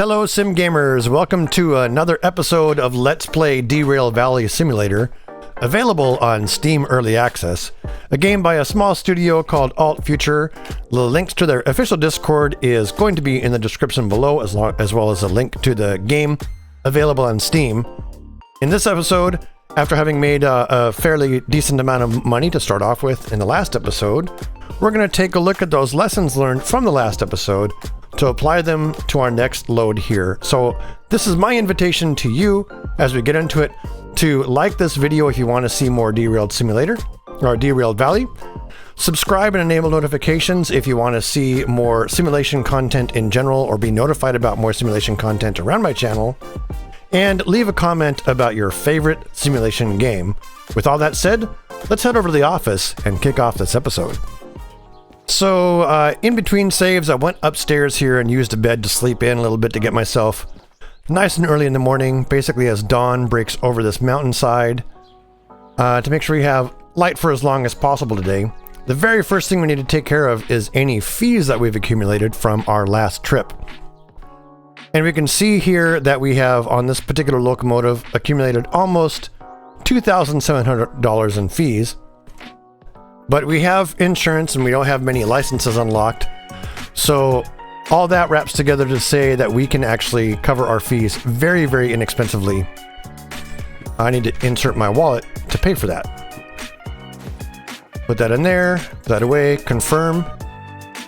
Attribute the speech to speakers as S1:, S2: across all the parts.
S1: Hello sim gamers, welcome to another episode of Let's Play Derail Valley Simulator, available on Steam Early Access, a game by a small studio called Alt Future. The links to their official Discord is going to be in the description below, as well as a link to the game available on Steam. In this episode, after having made a fairly decent amount of money to start off with in the last episode, we're going to take a look at those lessons learned from the last episode to apply them to our next load here. So this is my invitation to you as we get into it to like this video if you want to see more Derailed Simulator or Derailed Valley. Subscribe and enable notifications if you want to see more simulation content in general or be notified about more simulation content around my channel. And leave a comment about your favorite simulation game. With all that said, let's head over to the office and kick off this episode. So, in between saves, I went upstairs here and used a bed to sleep in a little bit to get myself nice and early in the morning, basically as dawn breaks over this mountainside, to make sure we have light for as long as possible today. The very first thing we need to take care of is any fees that we've accumulated from our last trip. And we can see here that we have, on this particular locomotive, accumulated almost $2,700 in fees. But we have insurance and we don't have many licenses unlocked. So all that wraps together to say that we can actually cover our fees very, very inexpensively. I need to insert my wallet to pay for that. Put that in there, put that away, confirm.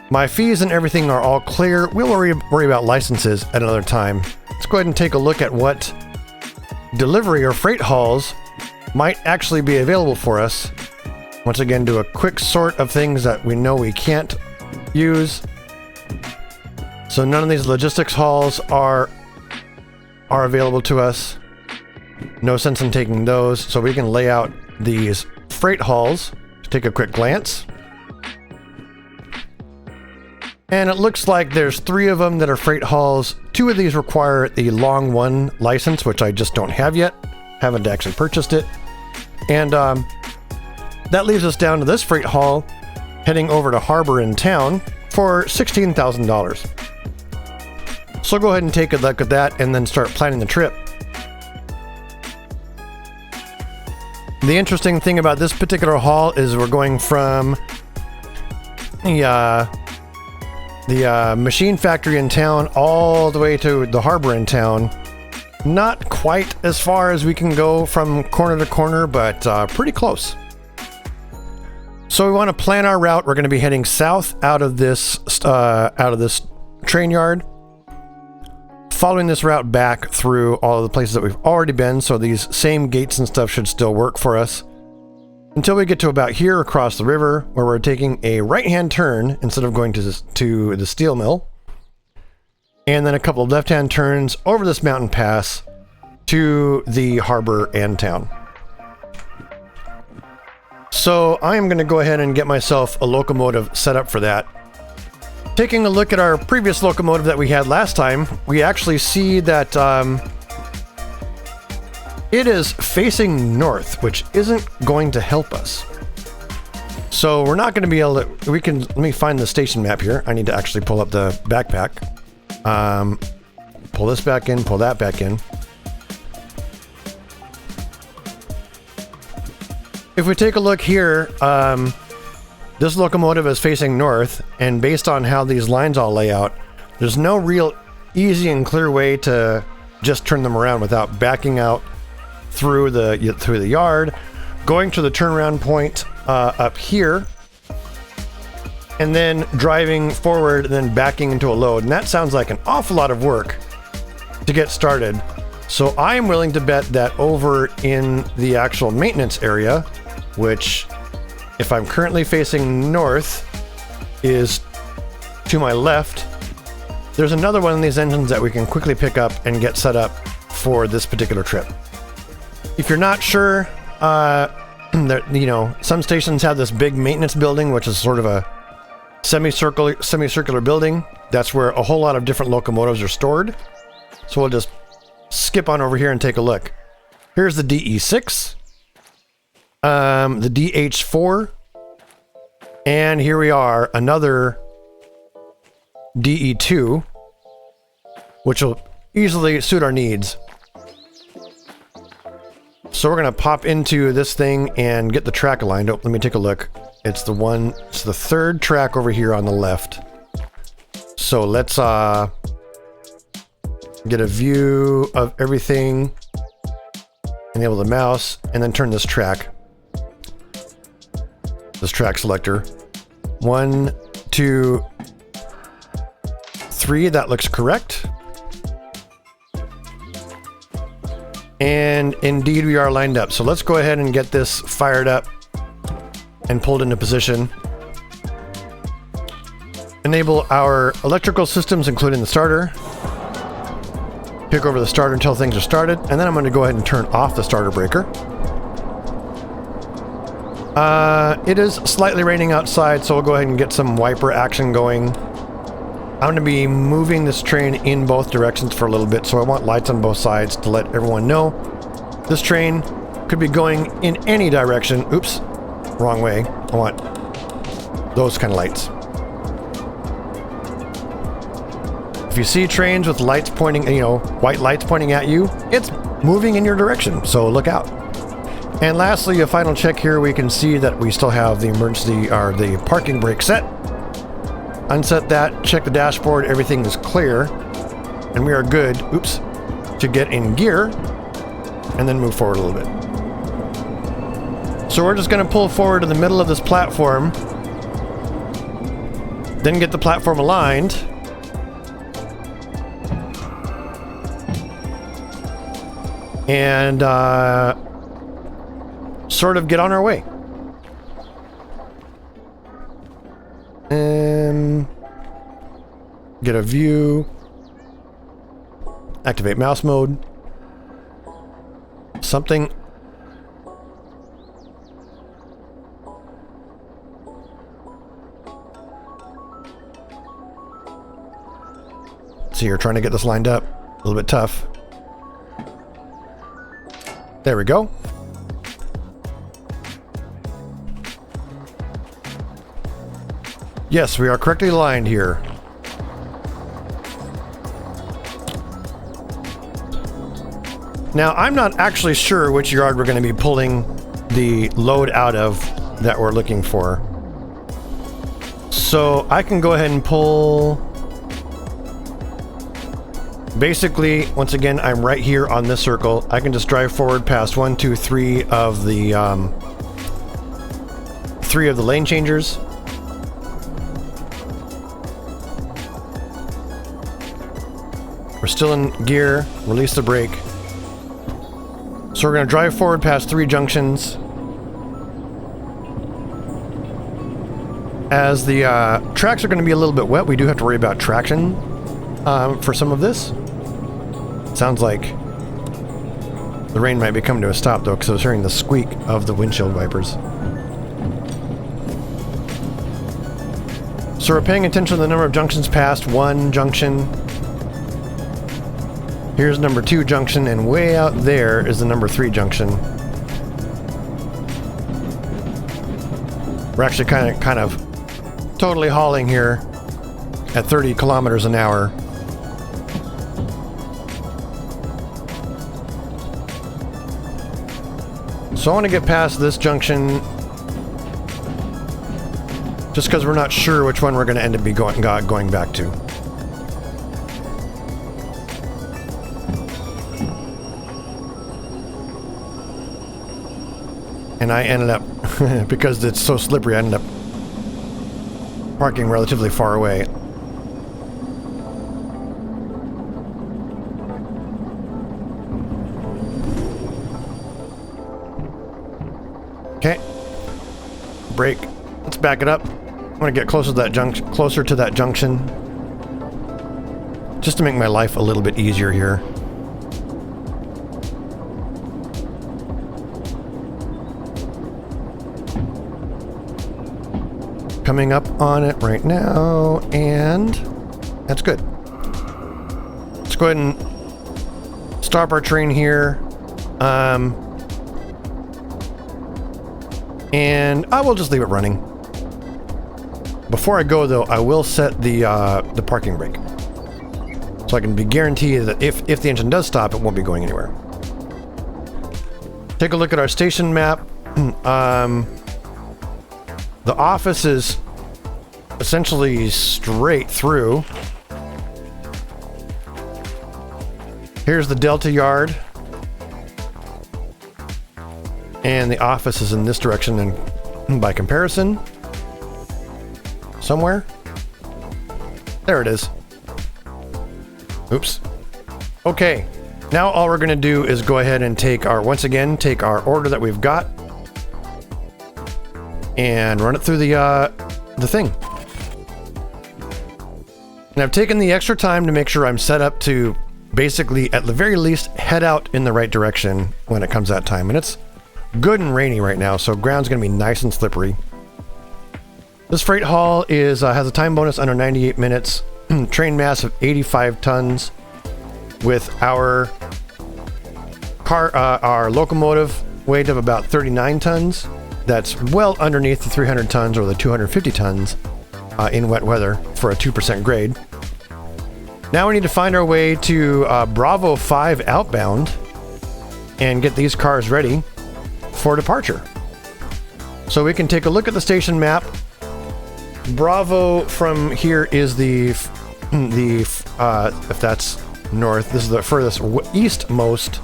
S1: My fees and everything are all clear. We'll worry about licenses at another time. Let's go ahead and take a look at what delivery or freight hauls might actually be available for us. Once again, do a quick sort of things that we know we can't use. So none of these logistics hauls are available to us. No sense in taking those. So we can lay out these freight hauls. Take a quick glance. And it looks like there's 3 of them that are freight hauls. 2 of these require the Long 1 license, which I just don't have yet. Haven't actually purchased it. And that leaves us down to this freight haul, heading over to Harbor in Town for $16,000. So go ahead and take a look at that and then start planning the trip. The interesting thing about this particular haul is we're going from the machine factory in town all the way to the harbor in town. Not quite as far as we can go from corner to corner, but pretty close. So we want to plan our route. We're going to be heading south out of this train yard, following this route back through all of the places that we've already been. So these same gates and stuff should still work for us until we get to about here across the river, where we're taking a right-hand turn instead of going to the steel mill, and then a couple of left-hand turns over this mountain pass to the harbor and town. So I am going to go ahead and get myself a locomotive set up for that. Taking a look at our previous locomotive that we had last time, we actually see that it is facing north, which isn't going to help us. So we're not going to be able to, let me find the station map here. I need to actually pull up the backpack. Pull this back in, pull that back in. If we take a look here, this locomotive is facing north, and based on how these lines all lay out, there's no real easy and clear way to just turn them around without backing out through the yard, going to the turnaround point up here, and then driving forward and then backing into a load. And that sounds like an awful lot of work to get started. So I am willing to bet that over in the actual maintenance area, which, if I'm currently facing north, is to my left, there's another one of these engines that we can quickly pick up and get set up for this particular trip. If you're not sure, some stations have this big maintenance building, which is sort of a semicircular building. That's where a whole lot of different locomotives are stored. So we'll just skip on over here and take a look. Here's the DE6, the DH4, and here we are, another DE2. which will easily suit our needs. So we're going to pop into this thing and get the track aligned. Oh, let me take a look. It's the third track over here on the left. So let's get a view of everything, enable the mouse, and then turn this track selector. 1, 2, 3, that looks correct. And indeed we are lined up. So let's go ahead and get this fired up and pulled into position. Enable our electrical systems, including the starter. Pick over the starter until things are started, and then I'm going to go ahead and turn off the starter breaker. It is slightly raining outside, so we'll go ahead and get some wiper action going. I'm going to be moving this train in both directions for a little bit, so I want lights on both sides to let everyone know. This train could be going in any direction. Oops, wrong way. I want those kind of lights. If you see trains with lights pointing, white lights pointing at you, it's moving in your direction, so look out. And lastly, a final check here, we can see that we still have the the parking brake set. Unset that, check the dashboard, everything is clear, and we are good, to get in gear, and then move forward a little bit. So we're just going to pull forward to the middle of this platform, then get the platform aligned, and sort of get on our way. And get a view, activate mouse mode, something. So you're trying to get this lined up, a little bit tough. There we go. Yes, we are correctly aligned here. Now, I'm not actually sure which yard we're going to be pulling the load out of that we're looking for. So I can go ahead and pull... Basically, once again, I'm right here on this circle. I can just drive forward past 1, 2, 3 of the 3 of the lane changers. We're still in gear, release the brake. So we're going to drive forward past 3 junctions. As the tracks are going to be a little bit wet, we do have to worry about traction for some of this. Sounds like the rain might be coming to a stop though, because I was hearing the squeak of the windshield wipers. So we're paying attention to the number of junctions past. 1 junction. Here's number 2 junction, and way out there is the number 3 junction. We're actually kind of totally hauling here at 30 kilometers an hour. So I want to get past this junction just because we're not sure which one we're going to end up going back to. And I ended up, because it's so slippery, I ended up parking relatively far away. Okay. Brake. Let's back it up. I'm going to get closer to that junction. Just to make my life a little bit easier here. Coming up on it right now, and that's good. Let's go ahead and stop our train here. And I will just leave it running. Before I go though, I will set the parking brake. So So I can be guaranteed that if the engine does stop, it won't be going anywhere. Take a look at our station map. The office is essentially straight through. Here's the Delta Yard. And the office is in this direction, and by comparison, somewhere. There it is. Oops. Okay. Now all we're going to do is go ahead and take our order that we've got and run it through the thing. And I've taken the extra time to make sure I'm set up to basically, at the very least, head out in the right direction when it comes that time. And it's good and rainy right now, so ground's going to be nice and slippery. This freight haul has a time bonus under 98 minutes, train mass of 85 tons, with our locomotive weight of about 39 tons. That's well underneath the 300 tons or the 250 tons in wet weather for a 2% grade. Now we need to find our way to Bravo 5 outbound and get these cars ready for departure. So we can take a look at the station map. Bravo from here is if that's north, this is the furthest eastmost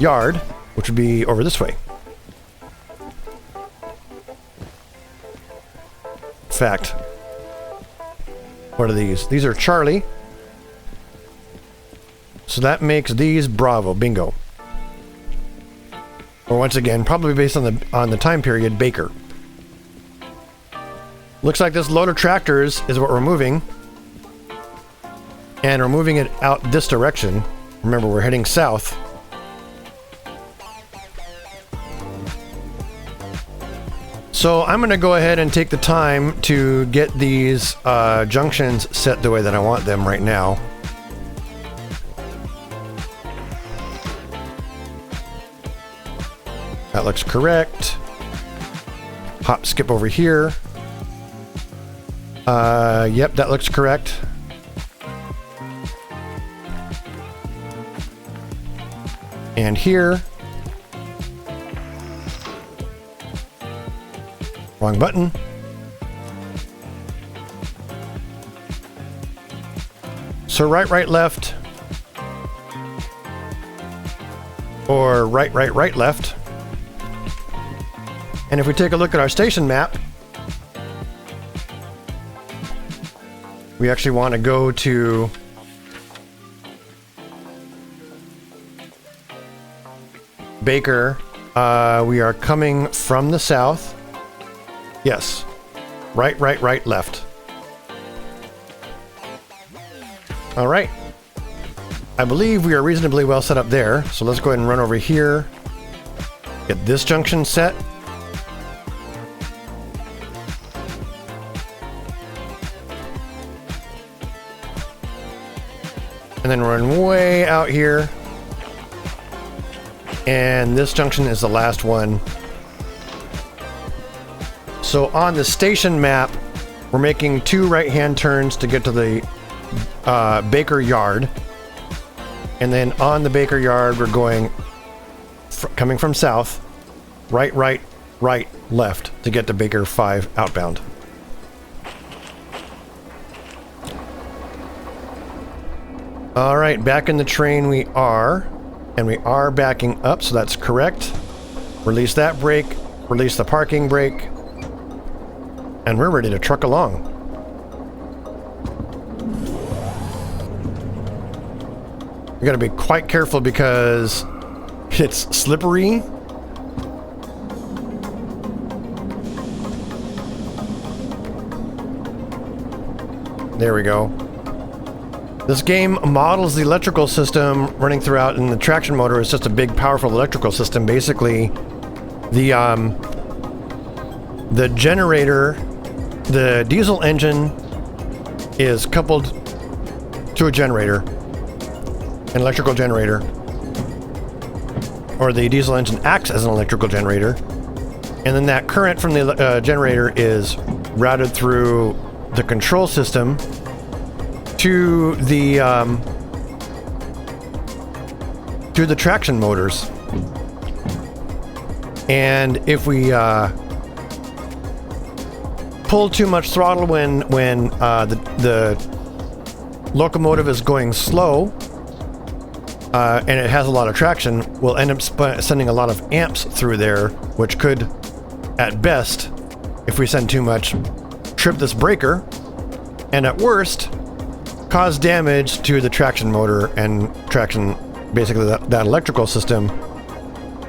S1: yard, which would be over this way. In fact, what are these? These are Charlie. So that makes these Bravo. Bingo. Or once again, probably based on the time period, Baker. Looks like this load of tractors is what we're moving. And we're moving it out this direction. Remember, we're heading south. So I'm going to go ahead and take the time to get these junctions set the way that I want them right now. That looks correct. Hop, skip over here. Yep, that looks correct. And here. Wrong button. So right, left. Or right, left. And if we take a look at our station map, we actually want to go to Baker. We are coming from the south. Yes. Right, left. All right. I believe we are reasonably well set up there. So let's go ahead and run over here. Get this junction set. And then run way out here. And this junction is the last one. So on the station map, we're making 2 right-hand turns to get to the Baker Yard. And then on the Baker Yard, we're going, coming from south, right, left to get to Baker 5 outbound. All right, back in the train we are, and we are backing up, so that's correct. Release that brake, release the parking brake, and we're ready to truck along. We gotta be quite careful because it's slippery. There we go. This game models the electrical system running throughout, and the traction motor is just a big, powerful electrical system. Basically, the generator, the diesel engine is coupled to a generator, an electrical generator, or the diesel engine acts as an electrical generator, and then that current from the generator is routed through the control system to the traction motors. And if we pull too much throttle when the locomotive is going slow and it has a lot of traction, we'll end up sending a lot of amps through there, which could, at best, if we send too much, trip this breaker, and at worst, cause damage to the traction motor and traction, basically that electrical system,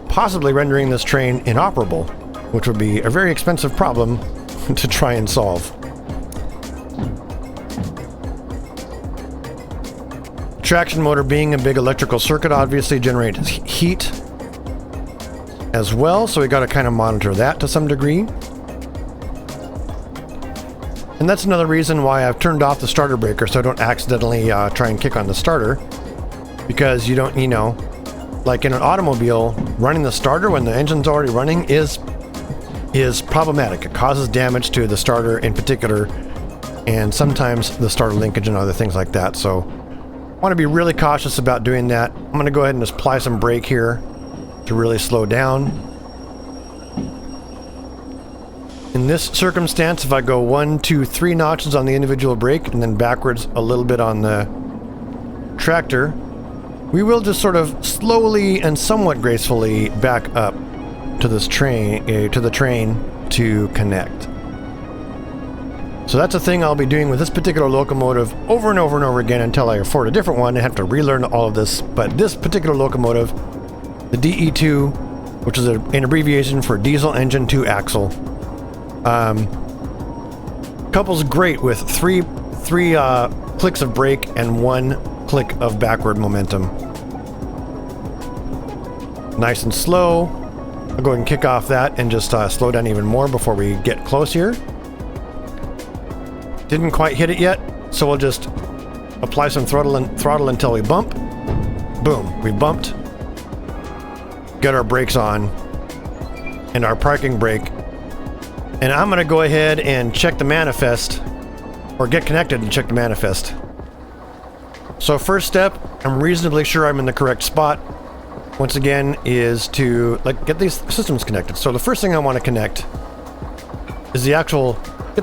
S1: possibly rendering this train inoperable, which would be a very expensive problem to try and solve. Traction motor, being a big electrical circuit, obviously generates heat as well, so we got to kind of monitor that to some degree. And that's another reason why I've turned off the starter breaker, so I don't accidentally try and kick on the starter, because you don't, like in an automobile, running the starter when the engine's already running is problematic. It causes damage to the starter in particular, and sometimes the starter linkage and other things like that. So I want to be really cautious about doing that. I'm going to go ahead and just apply some brake here to really slow down. In this circumstance, if I go 1, 2, 3 notches on the individual brake and then backwards a little bit on the tractor, we will just sort of slowly and somewhat gracefully back up to this train, to connect. So that's a thing I'll be doing with this particular locomotive over and over and over again until I afford a different one and have to relearn all of this. But this particular locomotive, the DE2, which is an abbreviation for diesel engine 2 axle, couples great with three clicks of brake and 1 click of backward momentum. Nice and slow. I'll go ahead and kick off that and just slow down even more before we get close here. Didn't quite hit it yet, so we'll just apply some throttle until we bump. Boom, we bumped. Get our brakes on and our parking brake. And I'm going to go ahead and check the manifest, or get connected and check the manifest. So first step, I'm reasonably sure I'm in the correct spot. Once again, is to get these systems connected. So the first thing I want to connect is get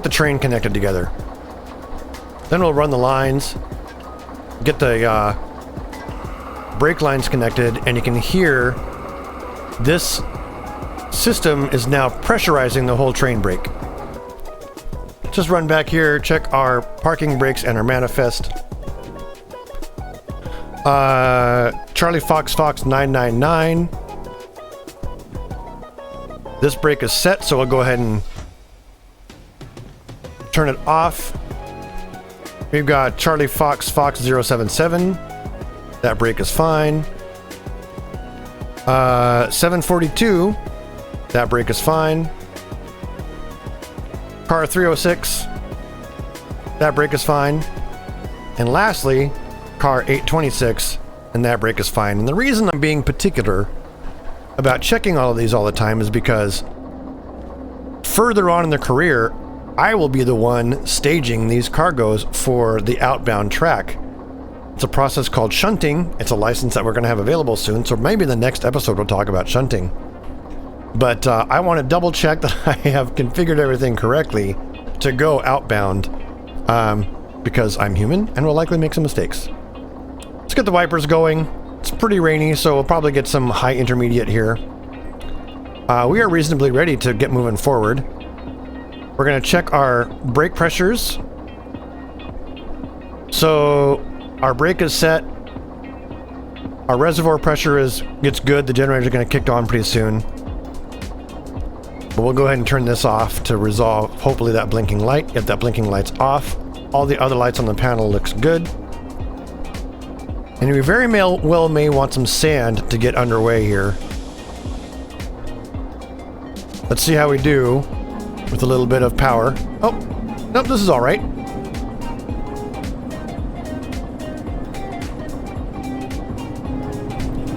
S1: the train connected together. Then we'll run the lines, get the brake lines connected, and you can hear this system is now pressurizing the whole train brake. Just run back here, check our parking brakes and our manifest. Charlie Fox 999. This brake is set, so we'll go ahead and turn it off. We've got Charlie Fox 077. That brake is fine. 742. That brake is fine. Car 306. That brake is fine. And lastly, car 826, and that brake is fine. And the reason I'm being particular about checking all of these all the time is because further on in the career, I will be the one staging these cargoes for the outbound track. It's a process called shunting. It's a license that we're going to have available soon, so maybe in the next episode we'll talk about shunting. But I want to double check that I have configured everything correctly to go outbound, because I'm human and will likely make some mistakes. Let's get the wipers going. It's pretty rainy, so we'll probably get some high intermediate here. We are reasonably ready to get moving forward. We're going to check our brake pressures. So our brake is set. Our reservoir pressure gets good. The generator is going to kick on pretty soon. But we'll go ahead and turn this off to resolve, hopefully, that blinking light. If that blinking light's off, all the other lights on the panel looks good. And we very well may want some sand to get underway here. Let's see how we do with a little bit of power. Oh, nope, this is all right.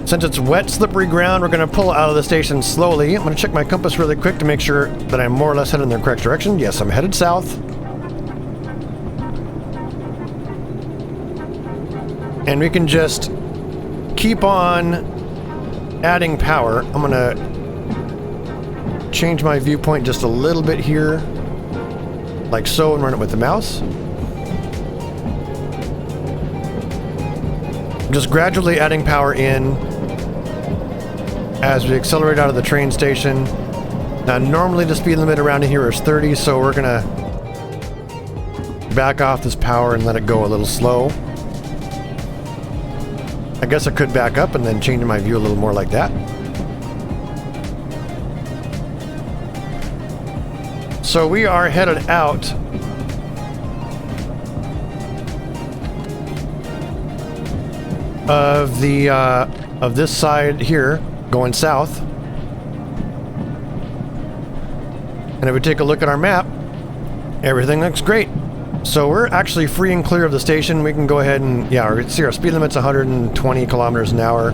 S1: Since it's wet, slippery ground, we're going to pull out of the station slowly. I'm going to check my compass really quick to make sure that I'm more or less headed in the correct direction. Yes, I'm headed south. And we can just keep on adding power. I'm gonna change my viewpoint just a little bit here, like so, and run it with the mouse. Just gradually adding power in as we accelerate out of the train station. Now, normally the speed limit around here is 30, so we're gonna back off this power and let it go a little slow. I guess I could back up and then change my view a little more like that. So we are headed out of the of this side here, going south. And if we take a look at our map, everything looks great. So we're actually free and clear of the station. We can go ahead and, yeah, see our speed limit's 120 kilometers an hour.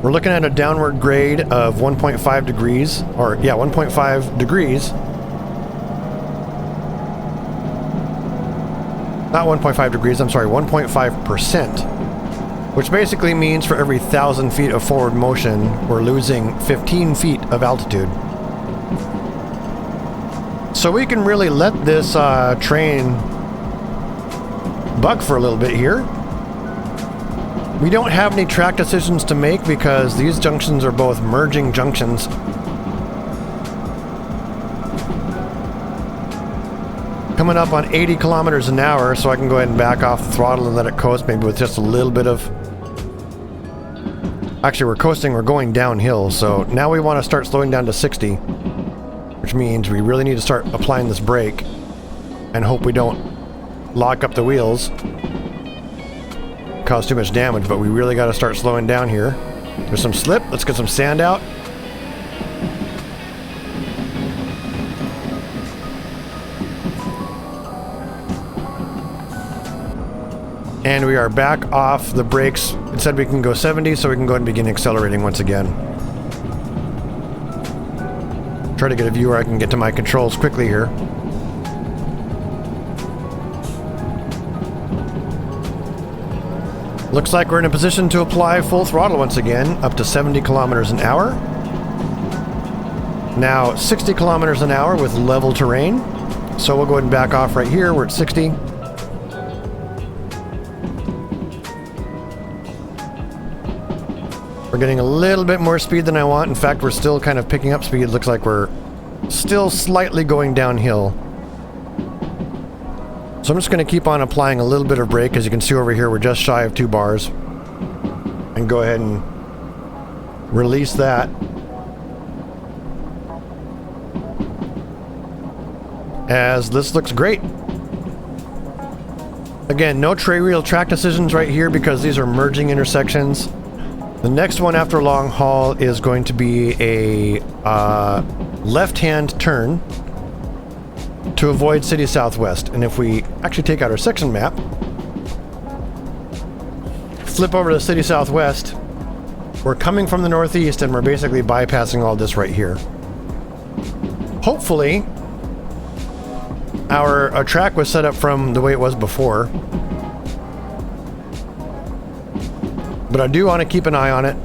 S1: We're looking at a downward grade of 1.5 degrees, or yeah, 1.5 degrees. Not 1.5 degrees, I'm sorry, 1.5%. Which basically means for every 1,000 feet of forward motion, we're losing 15 feet of altitude. So we can really let this train bug for a little bit here. We don't have any track decisions to make because these junctions are both merging junctions. Coming up on 80 kilometers an hour, so I can go ahead and back off the throttle and let it coast, maybe with just a little bit of... Actually, we're coasting, we're going downhill, so now we want to start slowing down to 60, which means we really need to start applying this brake and hope we don't lock up the wheels, cause too much damage, but we really got to start slowing down here. There's some slip, let's get some sand out. And we are back off the brakes. It said we can go 70, so we can go ahead and begin accelerating once again. Try to get a view where I can get to my controls quickly here. Looks like we're in a position to apply full throttle once again, up to 70 kilometers an hour. Now 60 kilometers an hour with level terrain. So we'll go ahead and back off right here. We're at 60. We're getting a little bit more speed than I want. In fact, we're still kind of picking up speed. It looks like we're still slightly going downhill. So I'm just going to keep on applying a little bit of brake. As you can see over here, we're just shy of 2 bars. And go ahead and release that. As this looks great. Again, no real track decisions right here because these are merging intersections. The next one after long haul is going to be a left-hand turn to avoid City Southwest. And if we actually take out our section map, flip over to City Southwest, we're coming from the northeast and we're basically bypassing all this right here. Hopefully, our track was set up from the way it was before. But I do want to keep an eye on it.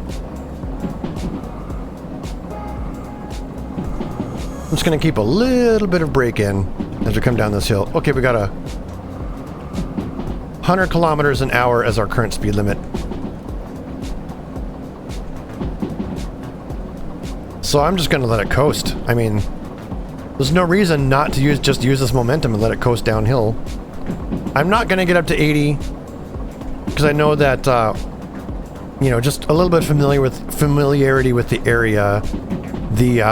S1: I'm just going to keep a little bit of brake in as we come down this hill. Okay, we got 100 kilometers an hour as our current speed limit. So I'm just going to let it coast. I mean, there's no reason not to just use this momentum and let it coast downhill. I'm not going to get up to 80 because I know that you know, just a little bit familiarity with the area, the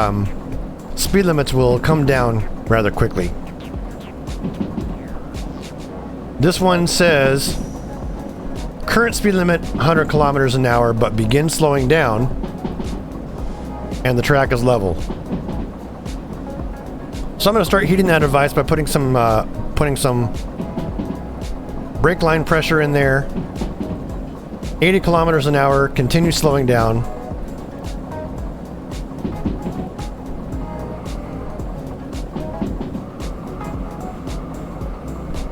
S1: speed limits will come down rather quickly. This one says current speed limit 100 kilometers an hour, but begin slowing down, and the track is level. So I'm going to start heeding that advice by putting some brake line pressure in there. 80 kilometers an hour, continue slowing down.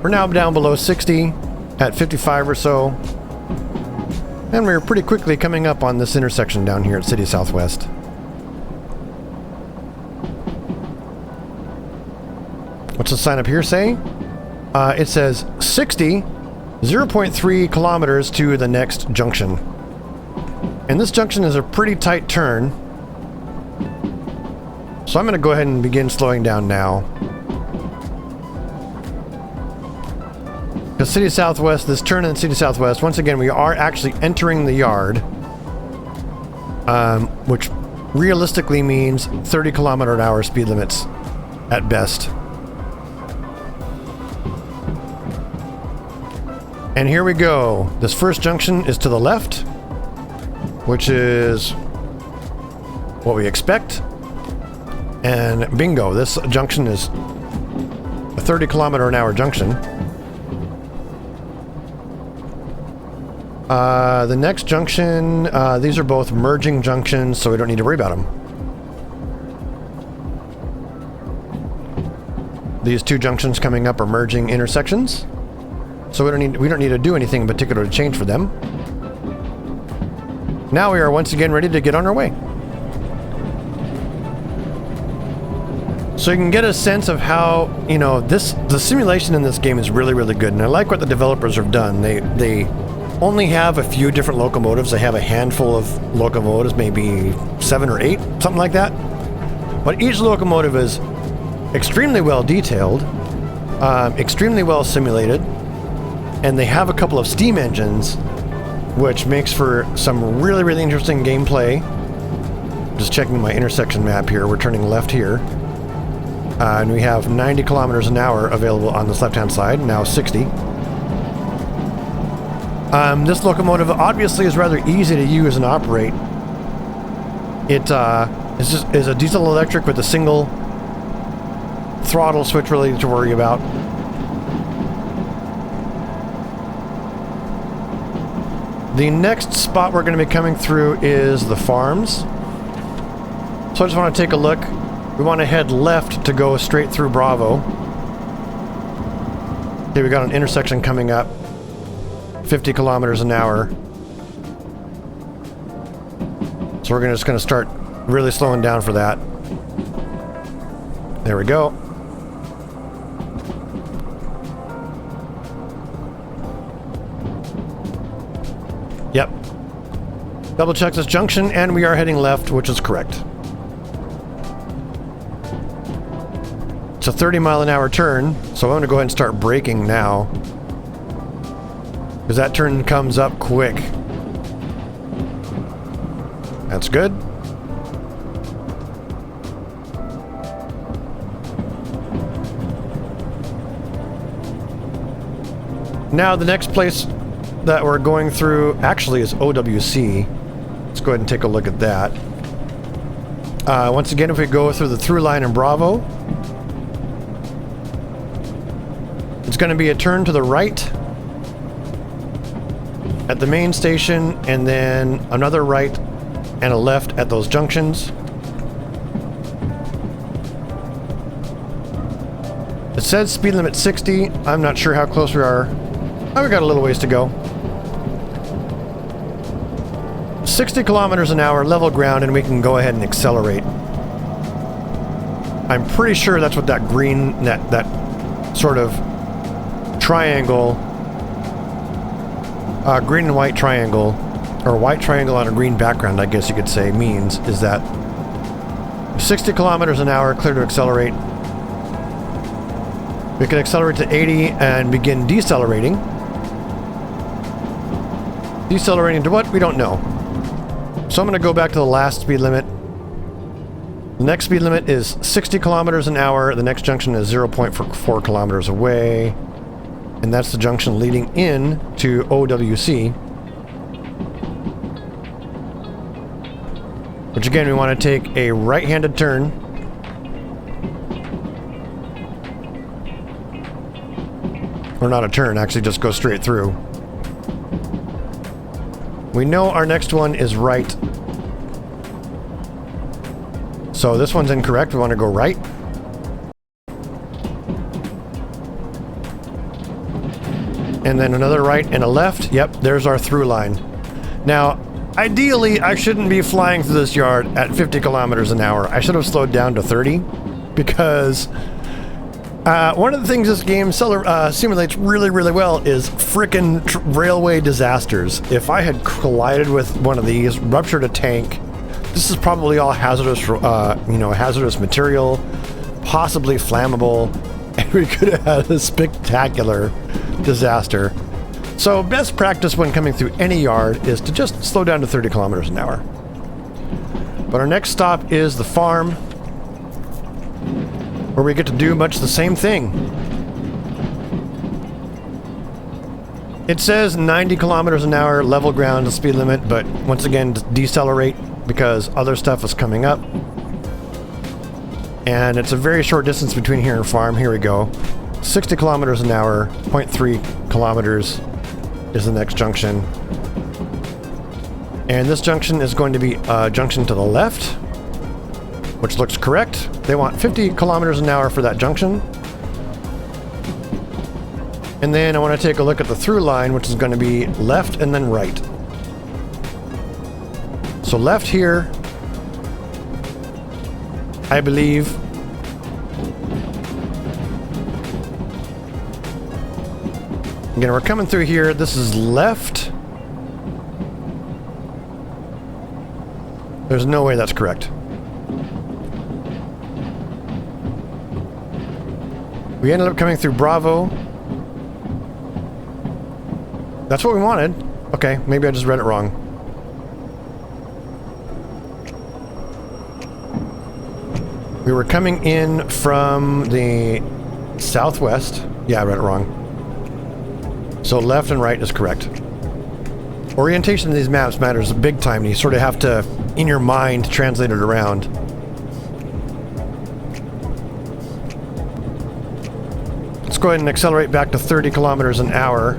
S1: We're now down below 60 at 55 or so. And we're pretty quickly coming up on this intersection down here at City Southwest. What's the sign up here say? It says 60, 0.3 kilometers to the next junction. And this junction is a pretty tight turn. So I'm going to go ahead and begin slowing down now. Because City Southwest, this turn in City Southwest, once again, we are actually entering the yard. Which realistically means 30 kilometer an hour speed limits at best. And here we go. This first junction is to the left, which is what we expect. And bingo, this junction is a 30 kilometer an hour junction. The next junction, these are both merging junctions, so we don't need to worry about them. These two junctions coming up are merging intersections, so we don't need to do anything in particular to change for them. Now we are once again ready to get on our way. So you can get a sense of how, you know, the simulation in this game is really, really good, and I like what the developers have done. They only have a few different locomotives. They have a handful of locomotives, maybe 7 or 8, something like that. But each locomotive is extremely well detailed, extremely well simulated, and they have a couple of steam engines, which makes for some really, really interesting gameplay. Just checking my intersection map here. We're turning left here. And we have 90 kilometers an hour available on this left-hand side, now 60. This locomotive obviously is rather easy to use and operate. It is a diesel electric with a single throttle switch really to worry about. The next spot we're going to be coming through is the farms. So I just want to take a look. We want to head left to go straight through Bravo. Okay, we got an intersection coming up. 50 kilometers an hour. So we're just going to start really slowing down for that. There we go. Yep. Double check this junction, and we are heading left, which is correct. It's a 30-mile-an-hour turn, so I'm going to go ahead and start braking now. Because that turn comes up quick. That's good. Now the next place that we're going through actually is OWC. Let's go ahead and take a look at that. Once again, if we go through the through line in Bravo, it's going to be a turn to the right at the main station, and then another right and a left at those junctions. It says speed limit 60. I'm not sure how close we are. Oh, we got a little ways to go. 60 kilometers an hour, level ground, and we can go ahead and accelerate. I'm pretty sure that's what that green, that sort of triangle, green and white triangle, or white triangle on a green background, I guess you could say, means is that 60 kilometers an hour, clear to accelerate. We can accelerate to 80 and begin decelerating. Decelerating to what? We don't know. So I'm going to go back to the last speed limit. The next speed limit is 60 kilometers an hour. The next junction is 0.4 kilometers away. And that's the junction leading in to OWC. Which again, we want to take a right-handed turn. Or not a turn, actually just go straight through. We know our next one is right. So this one's incorrect. We want to go right. And then another right and a left. Yep, there's our through line. Now, ideally, I shouldn't be flying through this yard at 50 kilometers an hour. I should have slowed down to 30 because one of the things this game simulates really, really well is frickin' railway disasters. If I had collided with one of these, ruptured a tank, this is probably all hazardous, hazardous material, possibly flammable, and we could have had a spectacular disaster. So best practice when coming through any yard is to just slow down to 30 kilometers an hour. But our next stop is the farm, where we get to do much the same thing. It says 90 kilometers an hour level ground speed limit, but once again decelerate because other stuff is coming up. And it's a very short distance between here and farm. Here we go. 60 kilometers an hour, 0.3 kilometers is the next junction. And this junction is going to be a junction to the left, which looks correct. They want 50 kilometers an hour for that junction. And then I want to take a look at the through line, which is going to be left and then right. So left here, I believe. Again, we're coming through here. This is left. There's no way that's correct. We ended up coming through Bravo. That's what we wanted. Okay, maybe I just read it wrong. We were coming in from the southwest. Yeah, I read it wrong. So left and right is correct. Orientation of these maps matters big time. You sort of have to, in your mind, translate it around. Let's go ahead and accelerate back to 30 kilometers an hour.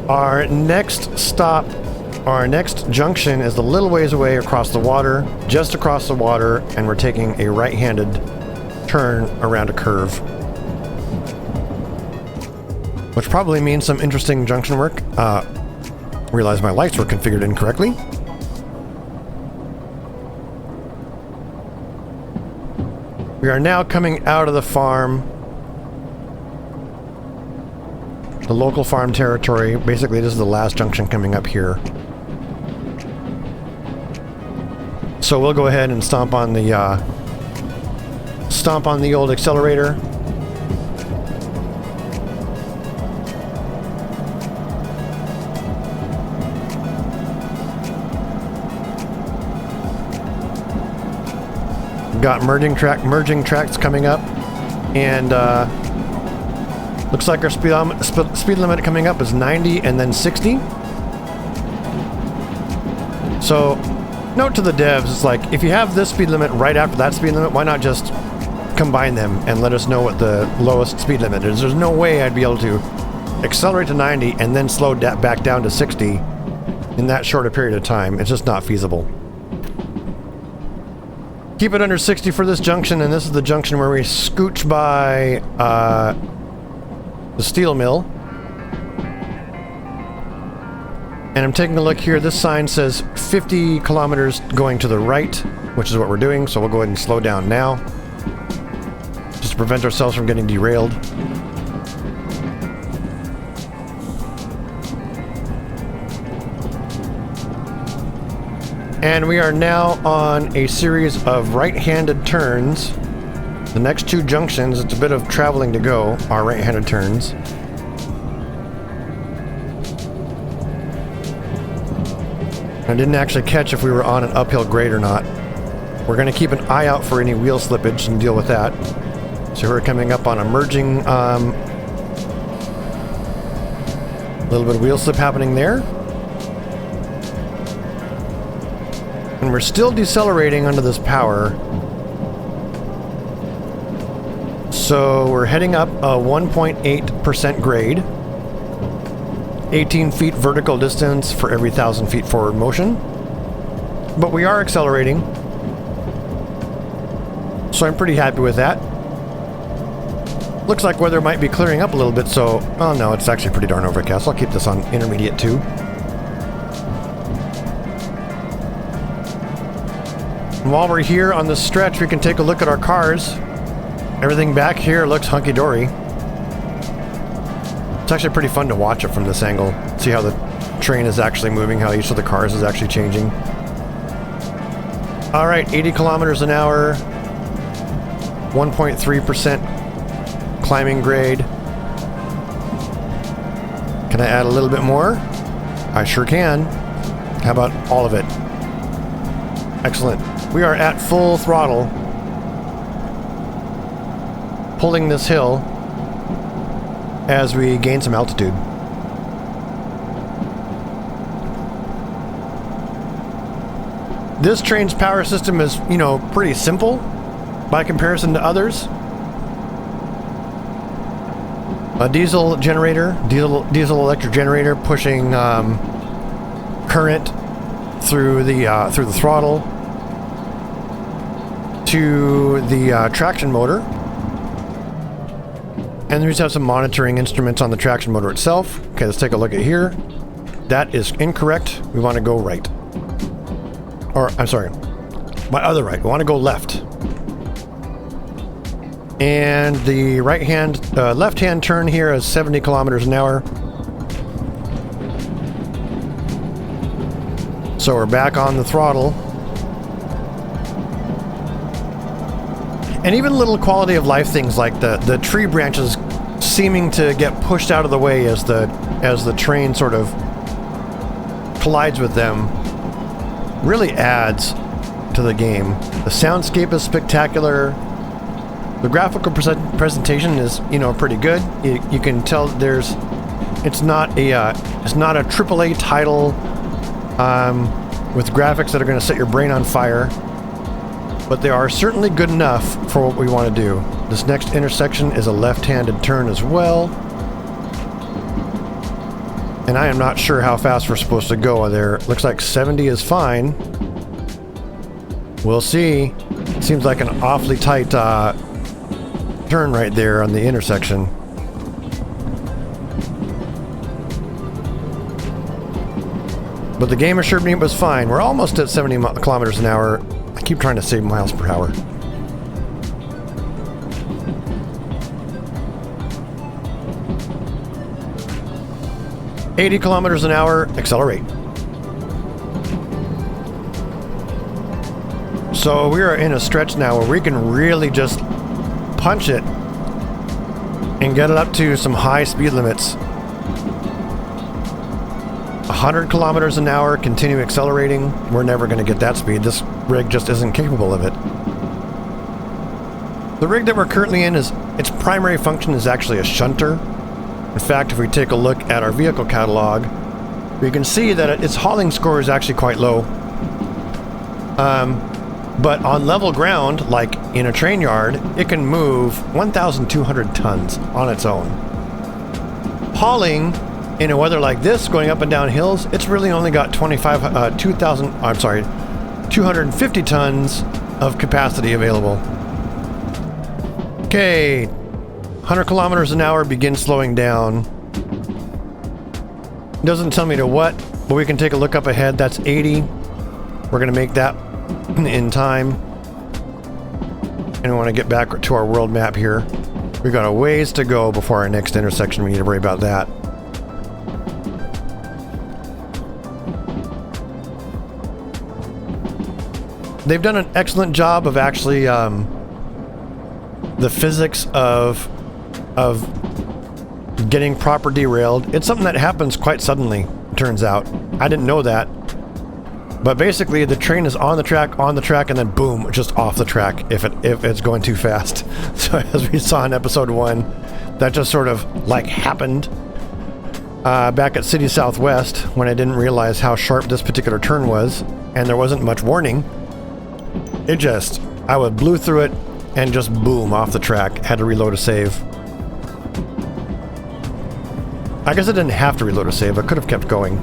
S1: Our next stop, our next junction is a little ways away across the water, just across the water, and we're taking a right-handed turn around a curve. Which probably means some interesting junction work. Realize my lights were configured incorrectly. We are now coming out of the farm. The local farm territory. Basically, this is the last junction coming up here. So we'll go ahead and stomp on the old accelerator. Got merging tracks coming up, and looks like our speed limit coming up is 90 and then 60. So note to the devs, it's like, if you have this speed limit right after that speed limit, why not just combine them and let us know what the lowest speed limit is? There's no way I'd be able to accelerate to 90 and then slow back down to 60 in that short a period of time. It's just not feasible. Keep it under 60 for this junction, and this is the junction where we scooch by the steel mill. And I'm taking a look here. This sign says 50 kilometers going to the right, which is what we're doing, so we'll go ahead and slow down now, just to prevent ourselves from getting derailed. And we are now on a series of right-handed turns. The next two junctions, it's a bit of traveling to go, are right-handed turns. I didn't actually catch if we were on an uphill grade or not. We're going to keep an eye out for any wheel slippage and deal with that. So we're coming up on a merging, little bit of wheel slip happening there. And we're still decelerating under this power. So we're heading up a 1.8% grade. 18 feet vertical distance for every 1,000 feet forward motion. But we are accelerating. So I'm pretty happy with that. Looks like weather might be clearing up a little bit, so... Oh no, it's actually pretty darn overcast. I'll keep this on intermediate too. And while we're here on the stretch, we can take a look at our cars. Everything back here looks hunky-dory. It's actually pretty fun to watch it from this angle. See how the train is actually moving, how each of the cars is actually changing. All right, 80 kilometers an hour, 1.3% climbing grade. Can I add a little bit more? I sure can. How about all of it? Excellent. We are at full throttle, pulling this hill as we gain some altitude. This train's power system is, you know, pretty simple by comparison to others. A diesel generator, diesel electric generator pushing current through the throttle to the traction motor. And we just have some monitoring instruments on the traction motor itself. Okay, let's take a look at here. That is incorrect. We want to go right. Or, I'm sorry, my other right. We want to go left. And the left-hand turn here is 70 kilometers an hour. So we're back on the throttle. And even little quality of life things like the tree branches seeming to get pushed out of the way as the train sort of collides with them really adds to the game. The soundscape is spectacular. The graphical presentation is, you know, pretty good. You can tell it's not a AAA title with graphics that are going to set your brain on fire, but they are certainly good enough for what we want to do. This next intersection is a left-handed turn as well, and I am not sure how fast we're supposed to go there. Looks like 70 is fine. We'll see. Seems like an awfully tight turn right there on the intersection. But the game assured me it was fine. We're almost at 70 kilometers an hour. I keep trying to say miles per hour. $80 kilometers an hour, accelerate. So we are in a stretch now where we can really just punch it and get it up to some high speed limits. 100 kilometers an hour, continue accelerating. We're never going to get that speed. This rig just isn't capable of it. The rig that we're currently in its primary function is actually a shunter. In fact, if we take a look at our vehicle catalog, we can see that its hauling score is actually quite low. But on level ground, like in a train yard, it can move 1,200 tons on its own. Hauling in a weather like this, going up and down hills, it's really only got 250 tons of capacity available. Okay, 100 kilometers an hour, begin slowing down. Doesn't tell me to what, but we can take a look up ahead. That's 80. We're going to make that in time. And we want to get back to our world map here. We've got a ways to go before our next intersection. We need to worry about that. They've done an excellent job of actually the physics of getting proper derailed. It's something that happens quite suddenly, turns out. I didn't know that. But basically, the train is on the track, and then boom, just off the track if it's going too fast. So as we saw in episode 1, that just sort of like happened back at City Southwest when I didn't realize how sharp this particular turn was, and there wasn't much warning. I blew through it and just boom, off the track. Had to reload a save. I guess I didn't have to reload a save. I could have kept going.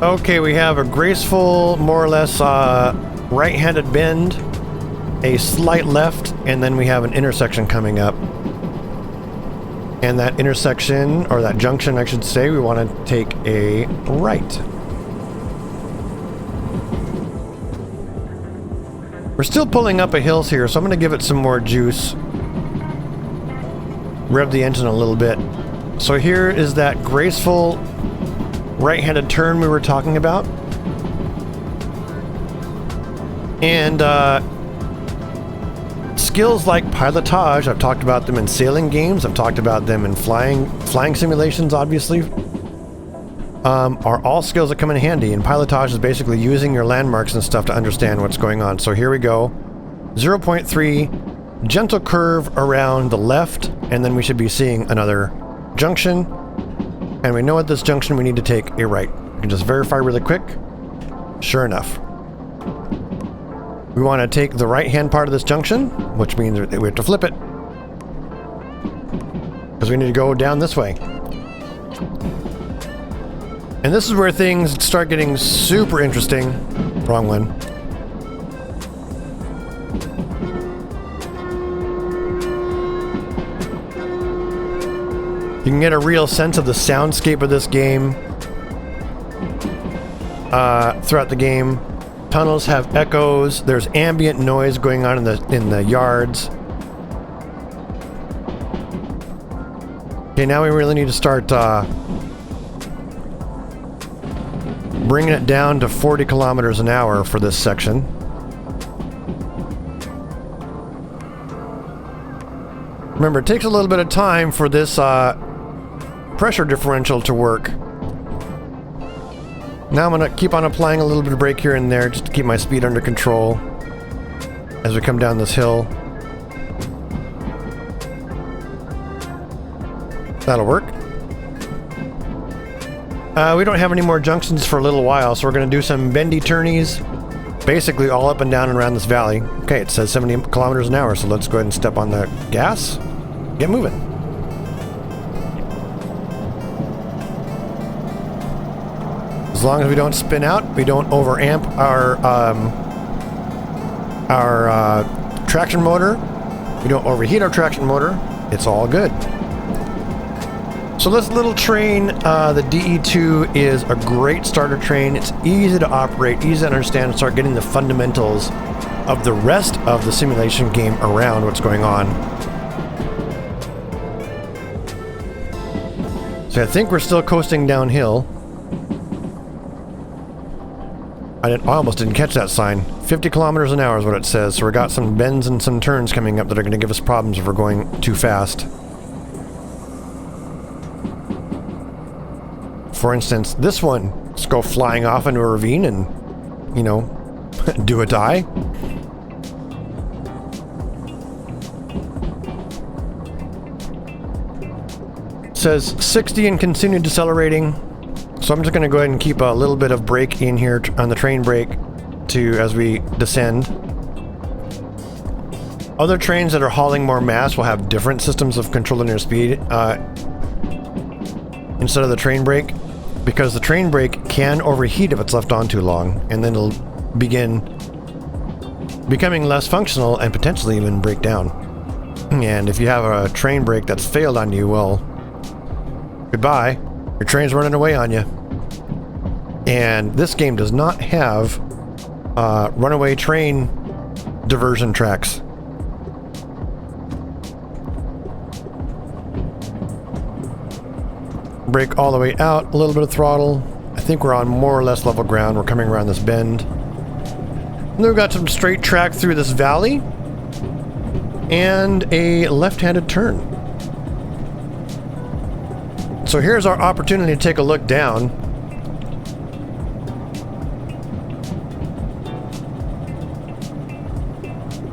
S1: Okay, we have a graceful, more or less, right-handed bend, a slight left, and then we have an intersection coming up. And that intersection, or that junction, I should say, we want to take a right. We're still pulling up a hills here, so I'm going to give it some more juice. Rev the engine a little bit. So here is that graceful right-handed turn we were talking about. And skills like pilotage, I've talked about them in sailing games, I've talked about them in flying simulations, obviously, are all skills that come in handy. And pilotage is basically using your landmarks and stuff to understand what's going on. So here we go. 0.3, gentle curve around the left, and then we should be seeing another junction. And we know at this junction we need to take a right. We can just verify really quick. Sure enough. We want to take the right-hand part of this junction, which means that we have to flip it. Because we need to go down this way. And this is where things start getting super interesting. Wrong one. You can get a real sense of the soundscape of this game throughout the game. Tunnels have echoes. There's ambient noise going on in the yards. Okay, now we really need to start bringing it down to 40 kilometers an hour for this section. Remember, it takes a little bit of time for this pressure differential to work. Now I'm going to keep on applying a little bit of brake here and there just to keep my speed under control as we come down this hill. That'll work. We don't have any more junctions for a little while, so we're going to do some bendy turnies, basically all up and down and around this valley. Okay, it says 70 kilometers an hour, so let's go ahead and step on the gas. Get moving. As long as we don't spin out, we don't overamp our traction motor, we don't overheat our traction motor, it's all good. So this little train, the DE2, is a great starter train. It's easy to operate, easy to understand, and start getting the fundamentals of the rest of the simulation game around what's going on. So I think we're still coasting downhill. I almost didn't catch that sign. 50 kilometers an hour is what it says, so we got some bends and some turns coming up that are going to give us problems if we're going too fast. For instance, this one, let's go flying off into a ravine and, you know, do a die. It says 60 and continue decelerating. So I'm just going to go ahead and keep a little bit of brake in here on the train brake as we descend. Other trains that are hauling more mass will have different systems of controlling their speed instead of the train brake, because the train brake can overheat if it's left on too long, and then it'll begin becoming less functional and potentially even break down. And if you have a train brake that's failed on you, well, goodbye. Your train's running away on you. And this game does not have runaway train diversion tracks. Brake all the way out, a little bit of throttle. I think we're on more or less level ground. We're coming around this bend. And then we've got some straight track through this valley and a left-handed turn. So here's our opportunity to take a look down.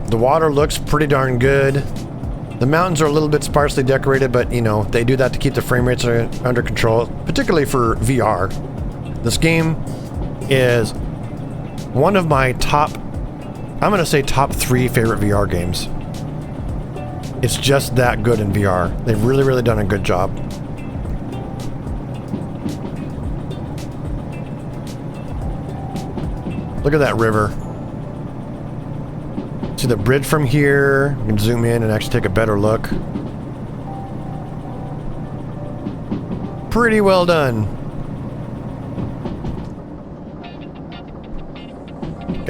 S1: The water looks pretty darn good. The mountains are a little bit sparsely decorated, but you know, they do that to keep the frame rates under control, particularly for VR. This game is one of my top 3 favorite VR games. It's just that good in VR. They've really, really done a good job. Look at that river. See the bridge from here. You can zoom in and actually take a better look. Pretty well done.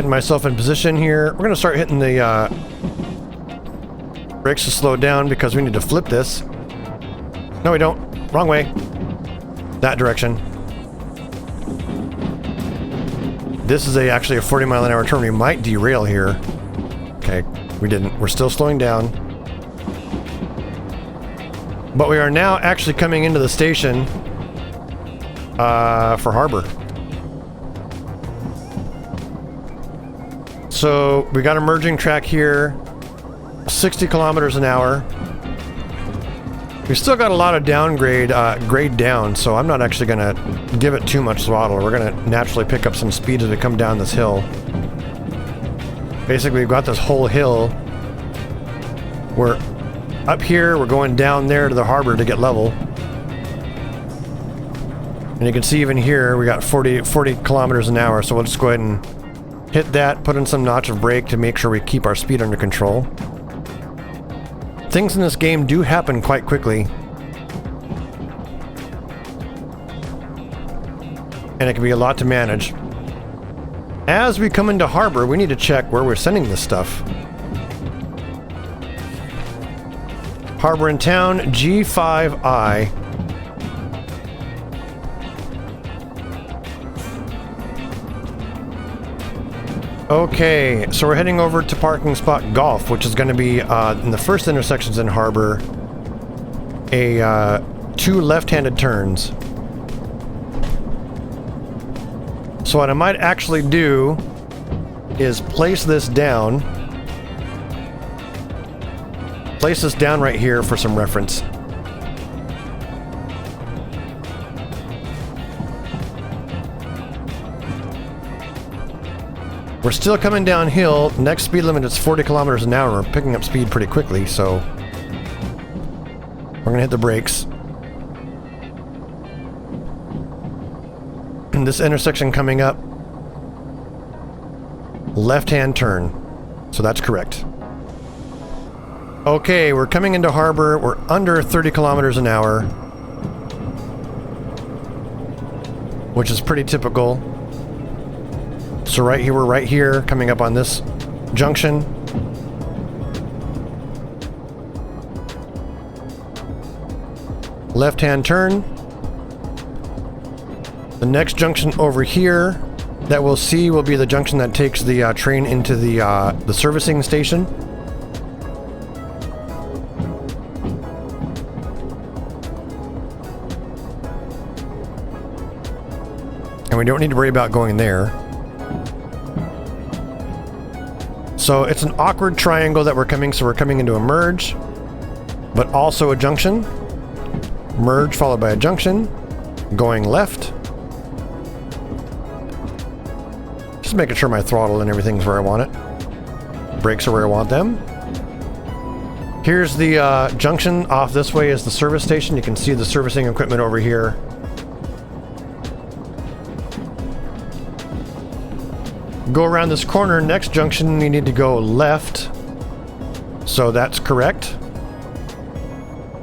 S1: Getting myself in position here. We're going to start hitting the brakes to slow down because we need to flip this. No, we don't. Wrong way. That direction. This is actually a 40-mile-an-hour turn. We might derail here. Okay, we didn't. We're still slowing down. But we are now actually coming into the station for harbor. So we got a merging track here, 60 kilometers an hour. We still got a lot of grade down, so I'm not actually going to give it too much throttle. We're going to naturally pick up some speed as we come down this hill. Basically, we've got this whole hill. We're up here, we're going down there to the harbor to get level. And you can see even here, we got 40 kilometers an hour, so we'll just go ahead and hit that, put in some notch of brake to make sure we keep our speed under control. Things in this game do happen quite quickly. And it can be a lot to manage. As we come into harbor, we need to check where we're sending this stuff. Harbor in town, G5I. Okay, so we're heading over to parking spot Golf, which is going to be in the first intersections in harbor, two left-handed turns. So what I might actually do is place this down right here for some reference. We're still coming downhill. Next speed limit is 40 kilometers an hour. We're picking up speed pretty quickly, so we're gonna hit the brakes. And this intersection coming up, left-hand turn. So that's correct. Okay, we're coming into harbor. We're under 30 kilometers an hour, which is pretty typical. So right here, we're right here, coming up on this junction. Left-hand turn. The next junction over here that we'll see will be the junction that takes the train into the servicing station. And we don't need to worry about going there. So it's an awkward triangle that we're coming, so we're coming into a merge, but also a junction. Merge followed by a junction, going left. Just making sure my throttle and everything's where I want it. Brakes are where I want them. Here's the junction. Off this way is the service station. You can see the servicing equipment over here. Go around this corner, next junction we need to go left, so that's correct.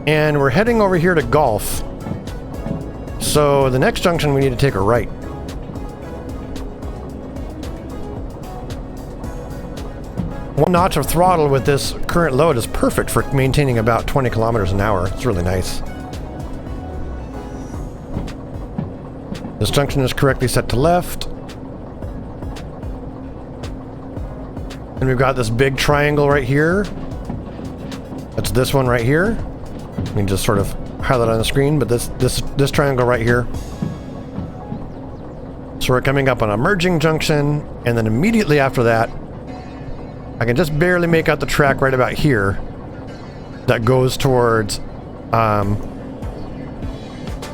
S1: And we're heading over here to Golf, so the next junction we need to take a right. One notch of throttle with this current load is perfect for maintaining about 20 kilometers an hour. It's really nice. This junction is correctly set to left. And we've got this big triangle right here. That's this one right here. We can just sort of highlight on the screen, but this triangle right here. So we're coming up on a merging junction, and then immediately after that, I can just barely make out the track right about here that goes towards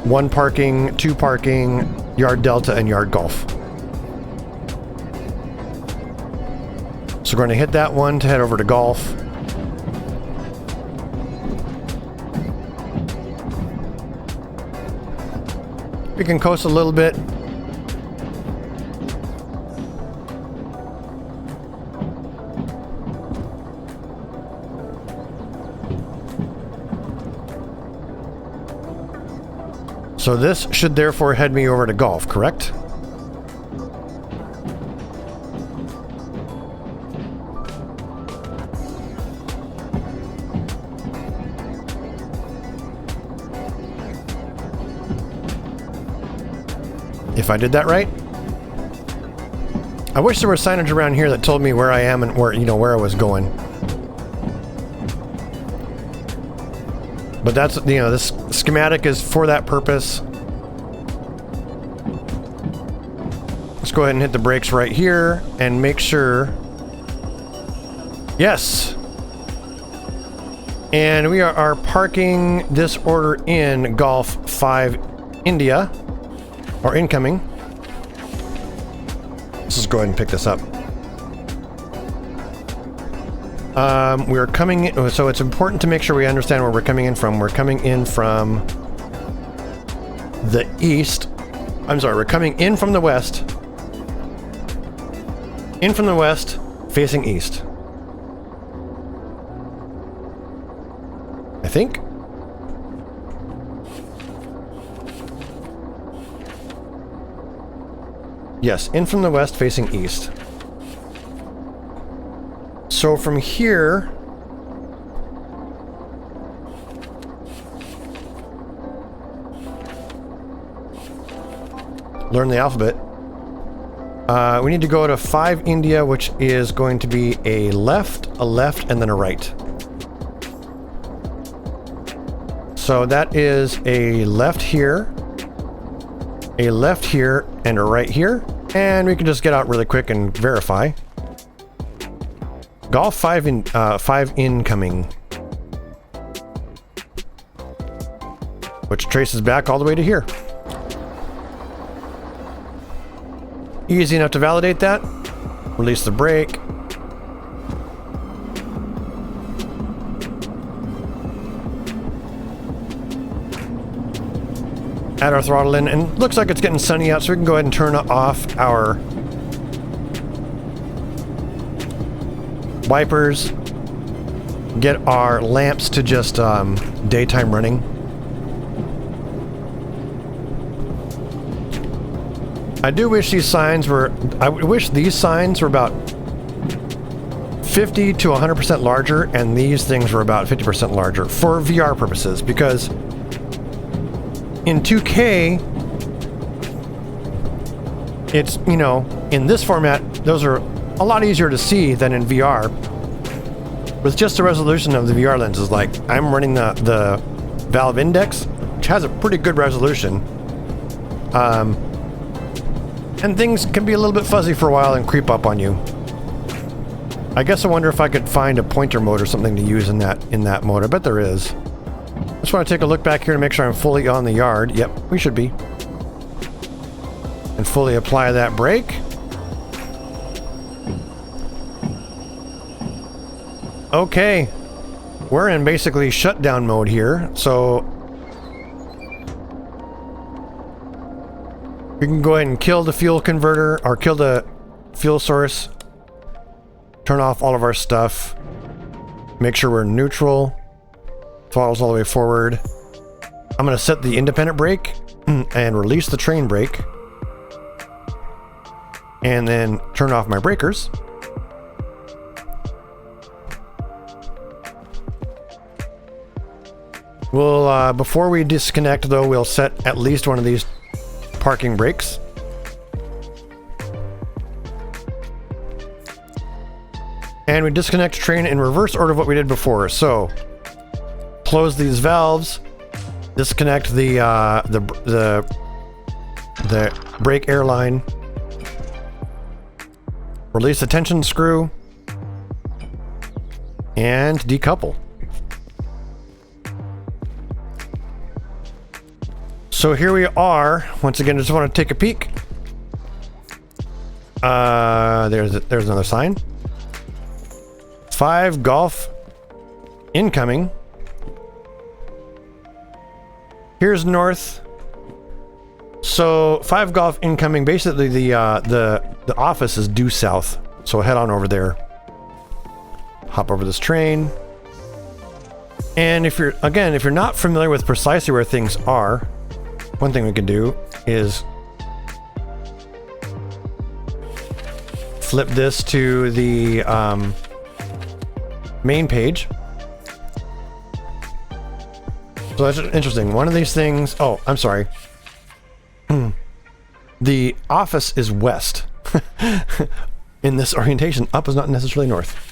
S1: one parking, two parking, yard delta, and yard golf. So we're going to hit that one to head over to Golf. We can coast a little bit. So this should therefore head me over to Golf, correct? If I did that right. I wish there was signage around here that told me where I am and where, you know, where I was going. But that's, you know, this schematic is for that purpose. Let's go ahead and hit the brakes right here and make sure. Yes. And we are parking this order in Golf 5 India, or incoming. Let's just go ahead and pick this up. We're coming in, so it's important to make sure we understand where we're coming in from. We're coming in from the east. I'm sorry, we're coming in from the west. In from the west, facing east. I think. Yes, in from the west, facing east. So from here, learn the alphabet. We need to go to 5 India, which is going to be a left, and then a right. So that is a left here, and a right here. And we can just get out really quick and verify. Golf 5 incoming. Which traces back all the way to here. Easy enough to validate that. Release the brake. Add our throttle in, and looks like it's getting sunny out, so we can go ahead and turn off our wipers, get our lamps to just daytime running. I do wish these signs were, I wish these signs were about 50 to 100% larger, and these things were about 50% larger for VR purposes, because in 2K, it's, you know, in this format, those are a lot easier to see than in VR. With just the resolution of the VR lenses, like I'm running the Valve Index, which has a pretty good resolution. And things can be a little bit fuzzy for a while and creep up on you. I guess I wonder if I could find a pointer mode or something to use in that mode. I bet there is. Just want to take a look back here to make sure I'm fully on the yard. Yep, we should be. And fully apply that brake. Okay. We're in basically shutdown mode here, so we can go ahead and kill the fuel converter, or kill the fuel source. Turn off all of our stuff. Make sure we're neutral. Throttles all the way forward. I'm going to set the independent brake and release the train brake. And then turn off my breakers. We'll, before we disconnect though, we'll set at least one of these parking brakes. And we disconnect the train in reverse order of what we did before. So, close these valves, disconnect the brake air line, release the tension screw, and decouple. So here we are. Once again, I just want to take a peek. There's another sign. 5 Golf incoming. Here's north. So 5 Golf incoming. Basically, the office is due south. So head on over there. Hop over this train. And if you're not familiar with precisely where things are, one thing we can do is flip this to the main page. So that's interesting. One of these things... Oh, I'm sorry. The office is west. In this orientation, up is not necessarily north.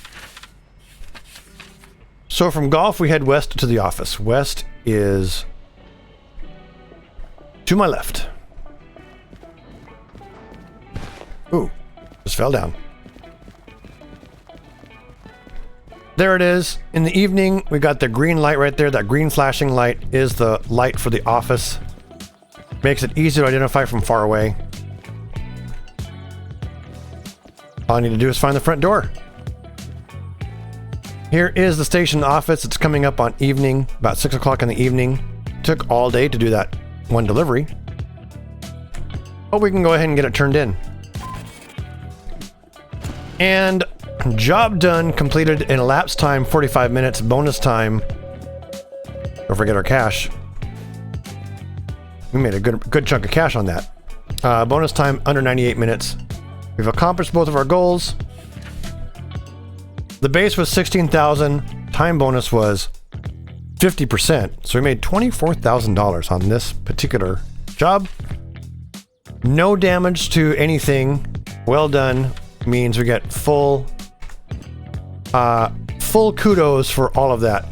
S1: So from golf, we head west to the office. West is to my left. Ooh, just fell down. There it is. In the evening, we got the green light right there. That green flashing light is the light for the office. Makes it easy to identify from far away. All I need to do is find the front door. Here is the station office. It's coming up on evening, about 6 o'clock in the evening. Took all day to do that one delivery. But we can go ahead and get it turned in. And job done, completed in elapsed time, 45 minutes, bonus time. Don't forget our cash. We made a good chunk of cash on that. Bonus time under 98 minutes. We've accomplished both of our goals. The base was 16,000. Time bonus was 50%. So we made $24,000 on this particular job. No damage to anything. Well done. Means we get full kudos for all of that.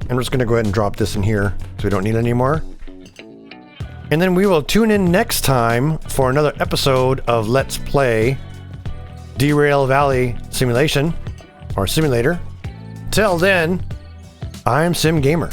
S1: And we're just going to go ahead and drop this in here so we don't need it anymore. And then we will tune in next time for another episode of Let's Play Derail Valley Simulation or Simulator. Till then, I'm Sim Gamer.